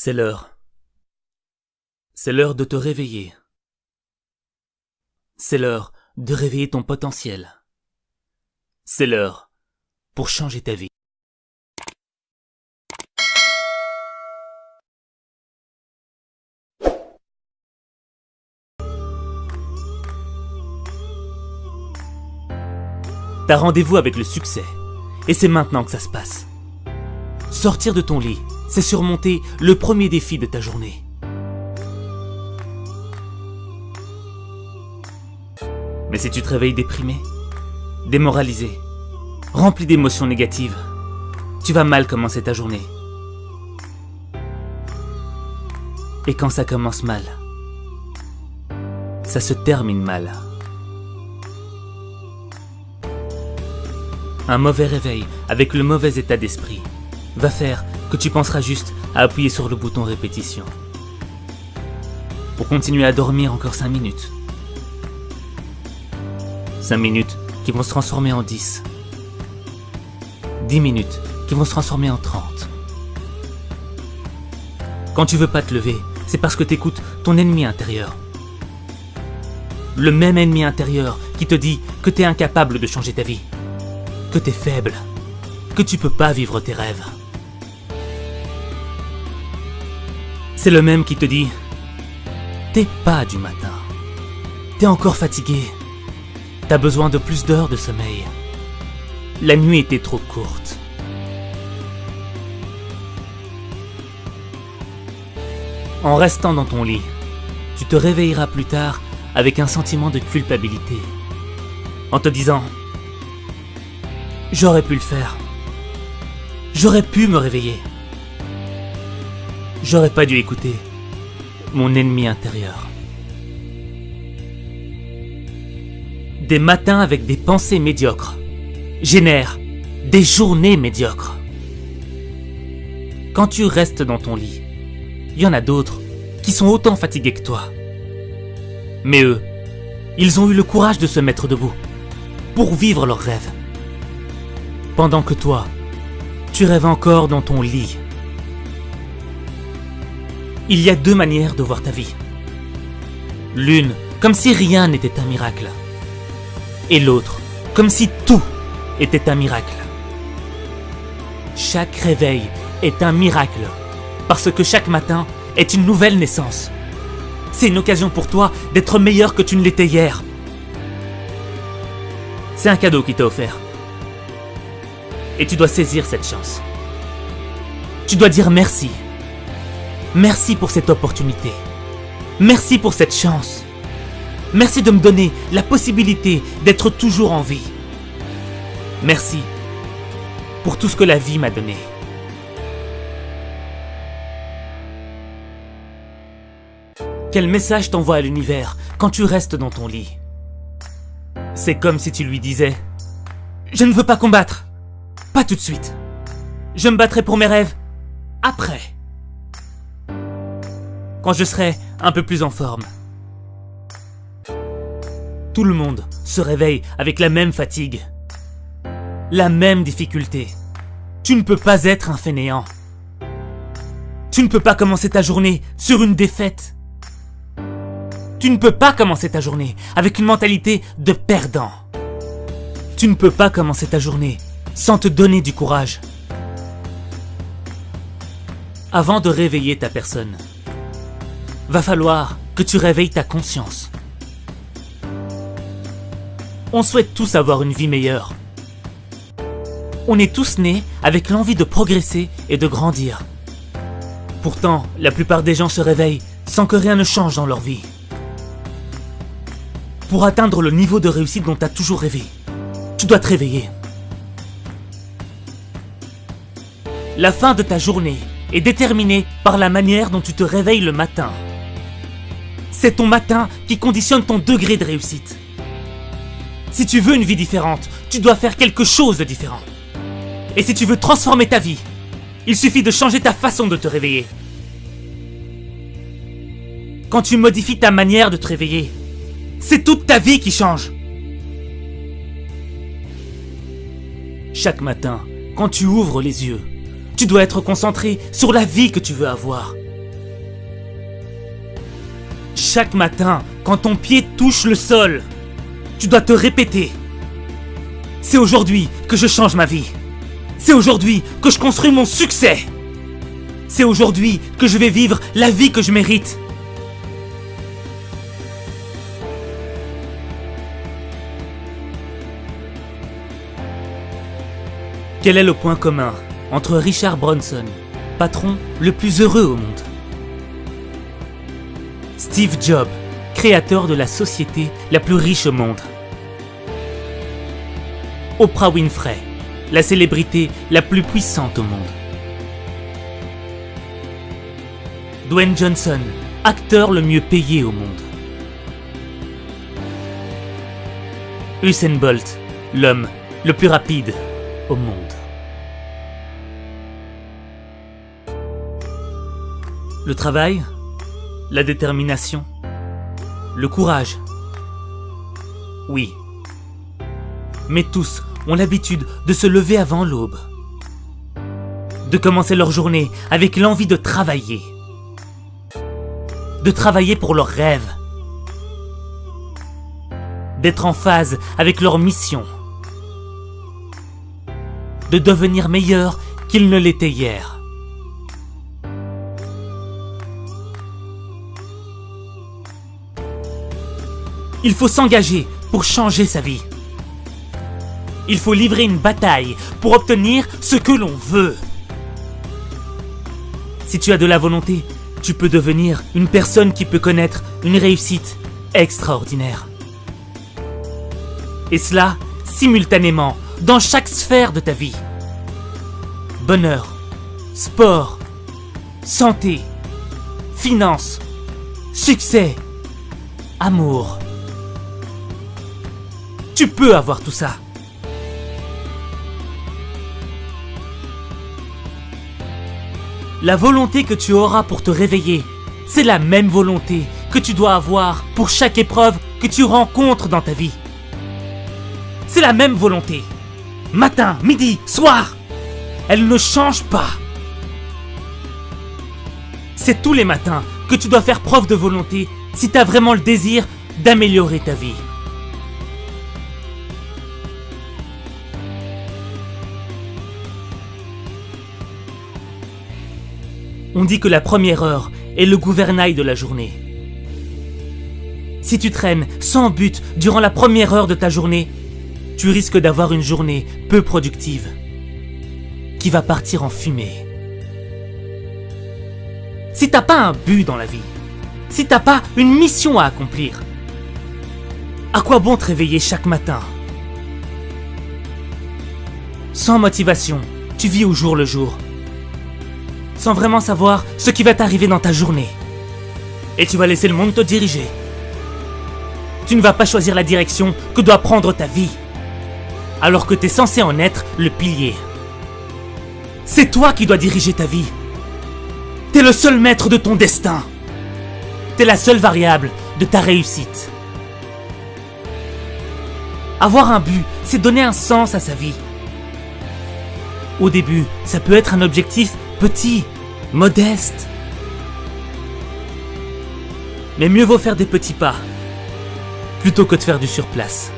C'est l'heure. C'est l'heure de te réveiller. C'est l'heure de réveiller ton potentiel. C'est l'heure pour changer ta vie. T'as rendez-vous avec le succès, et c'est maintenant que ça se passe. Sortir de ton lit, c'est surmonter le premier défi de ta journée. Mais si tu te réveilles déprimé, démoralisé, rempli d'émotions négatives, tu vas mal commencer ta journée. Et quand ça commence mal, ça se termine mal. Un mauvais réveil avec le mauvais état d'esprit va faire que tu penseras juste à appuyer sur le bouton répétition pour continuer à dormir encore 5 minutes. 5 minutes qui vont se transformer en 10. 10 minutes qui vont se transformer en 30. Quand tu veux pas te lever, c'est parce que t'écoutes ton ennemi intérieur. Le même ennemi intérieur qui te dit que t'es incapable de changer ta vie, que t'es faible, que tu peux pas vivre tes rêves. C'est le même qui te dit « T'es pas du matin, t'es encore fatigué, t'as besoin de plus d'heures de sommeil, la nuit était trop courte. » En restant dans ton lit, tu te réveilleras plus tard avec un sentiment de culpabilité, en te disant « J'aurais pu le faire, j'aurais pu me réveiller. » J'aurais pas dû écouter mon ennemi intérieur. Des matins avec des pensées médiocres génèrent des journées médiocres. Quand tu restes dans ton lit, il y en a d'autres qui sont autant fatigués que toi. Mais eux, ils ont eu le courage de se mettre debout pour vivre leurs rêves. Pendant que toi, tu rêves encore dans ton lit. Il y a 2 manières de voir ta vie. L'une, comme si rien n'était un miracle. Et l'autre, comme si tout était un miracle. Chaque réveil est un miracle, parce que chaque matin est une nouvelle naissance. C'est une occasion pour toi d'être meilleur que tu ne l'étais hier. C'est un cadeau qui t'est offert. Et tu dois saisir cette chance. Tu dois dire merci. Merci pour cette opportunité. Merci pour cette chance. Merci de me donner la possibilité d'être toujours en vie. Merci pour tout ce que la vie m'a donné. Quel message t'envoie à l'univers quand tu restes dans ton lit? C'est comme si tu lui disais « Je ne veux pas combattre. Pas tout de suite. Je me battrai pour mes rêves. Après. Quand je serai un peu plus en forme. » Tout le monde se réveille avec la même fatigue. La même difficulté. Tu ne peux pas être un fainéant. Tu ne peux pas commencer ta journée sur une défaite. Tu ne peux pas commencer ta journée avec une mentalité de perdant. Tu ne peux pas commencer ta journée sans te donner du courage. Avant de réveiller ta personne, va falloir que tu réveilles ta conscience. On souhaite tous avoir une vie meilleure. On est tous nés avec l'envie de progresser et de grandir. Pourtant, la plupart des gens se réveillent sans que rien ne change dans leur vie. Pour atteindre le niveau de réussite dont tu as toujours rêvé, tu dois te réveiller. La fin de ta journée est déterminée par la manière dont tu te réveilles le matin. C'est ton matin qui conditionne ton degré de réussite. Si tu veux une vie différente, tu dois faire quelque chose de différent. Et si tu veux transformer ta vie, il suffit de changer ta façon de te réveiller. Quand tu modifies ta manière de te réveiller, c'est toute ta vie qui change. Chaque matin, quand tu ouvres les yeux, tu dois être concentré sur la vie que tu veux avoir Chaque matin, quand ton pied touche le sol, tu dois te répéter. C'est aujourd'hui que je change ma vie. C'est aujourd'hui que je construis mon succès. C'est aujourd'hui que je vais vivre la vie que je mérite. Quel est le point commun entre Richard Branson, patron le plus heureux au monde, Steve Jobs, créateur de la société la plus riche au monde, Oprah Winfrey, la célébrité la plus puissante au monde, Dwayne Johnson, acteur le mieux payé au monde, Usain Bolt, l'homme le plus rapide au monde. Le travail, la détermination, le courage. Oui. Mais tous ont l'habitude de se lever avant l'aube, de commencer leur journée avec l'envie de travailler pour leurs rêves, d'être en phase avec leur mission, de devenir meilleurs qu'ils ne l'étaient hier. Il faut s'engager pour changer sa vie. Il faut livrer une bataille pour obtenir ce que l'on veut. Si tu as de la volonté, tu peux devenir une personne qui peut connaître une réussite extraordinaire. Et cela, simultanément, dans chaque sphère de ta vie. Bonheur, sport, santé, finances, succès, amour. Tu peux avoir tout ça. La volonté que tu auras pour te réveiller, c'est la même volonté que tu dois avoir pour chaque épreuve que tu rencontres dans ta vie. C'est la même volonté. Matin, midi, soir. Elle ne change pas. C'est tous les matins que tu dois faire preuve de volonté si tu as vraiment le désir d'améliorer ta vie. On dit que la première heure est le gouvernail de la journée. Si tu traînes sans but durant la première heure de ta journée, tu risques d'avoir une journée peu productive, qui va partir en fumée. Si t'as pas un but dans la vie, si t'as pas une mission à accomplir, à quoi bon te réveiller chaque matin? Sans motivation, tu vis au jour le jour, sans vraiment savoir ce qui va t'arriver dans ta journée. Et tu vas laisser le monde te diriger. Tu ne vas pas choisir la direction que doit prendre ta vie, alors que tu es censé en être le pilier. C'est toi qui dois diriger ta vie. T'es le seul maître de ton destin. T'es la seule variable de ta réussite. Avoir un but, c'est donner un sens à sa vie. Au début, ça peut être un objectif petit, modeste. Mais mieux vaut faire des petits pas, plutôt que de faire du surplace.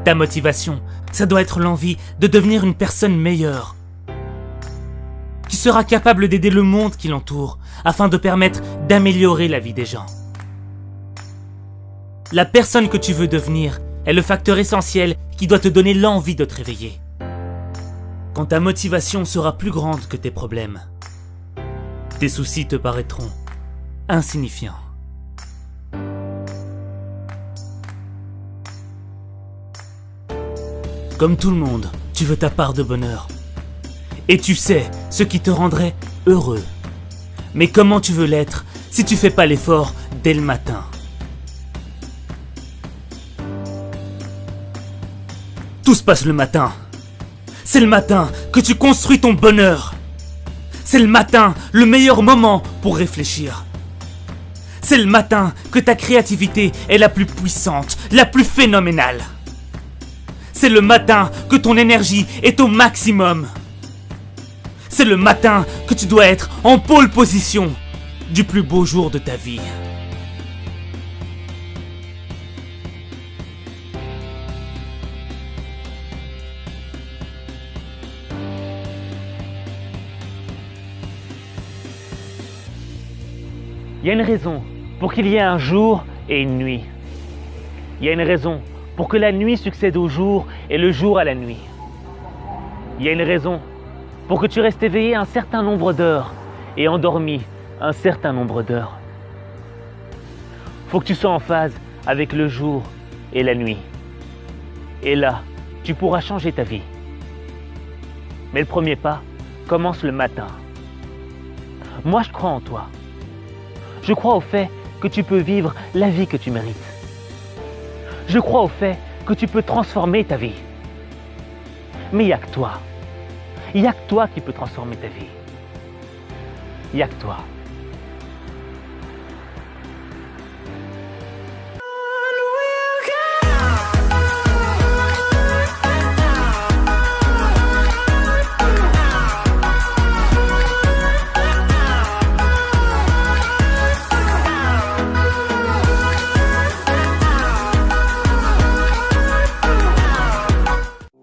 Ta motivation, ça doit être l'envie de devenir une personne meilleure, qui sera capable d'aider le monde qui l'entoure, afin de permettre d'améliorer la vie des gens. La personne que tu veux devenir est le facteur essentiel qui doit te donner l'envie de te réveiller. Quand ta motivation sera plus grande que tes problèmes, tes soucis te paraîtront insignifiants. Comme tout le monde, tu veux ta part de bonheur. Et tu sais ce qui te rendrait heureux. Mais comment tu veux l'être si tu fais pas l'effort dès le matin? Tout se passe le matin. C'est le matin que tu construis ton bonheur. C'est le matin le meilleur moment pour réfléchir. C'est le matin que ta créativité est la plus puissante, la plus phénoménale. C'est le matin que ton énergie est au maximum. C'est le matin que tu dois être en pole position du plus beau jour de ta vie. Il y a une raison pour qu'il y ait un jour et une nuit. Il y a une raison pour que la nuit succède au jour et le jour à la nuit. Il y a une raison pour que tu restes éveillé un certain nombre d'heures et endormi un certain nombre d'heures. Faut que tu sois en phase avec le jour et la nuit. Et là, tu pourras changer ta vie. Mais le premier pas commence le matin. Moi, je crois en toi. Je crois au fait que tu peux vivre la vie que tu mérites. Je crois au fait que tu peux transformer ta vie. Mais il n'y a que toi. Il n'y a que toi qui peux transformer ta vie. Il n'y a que toi.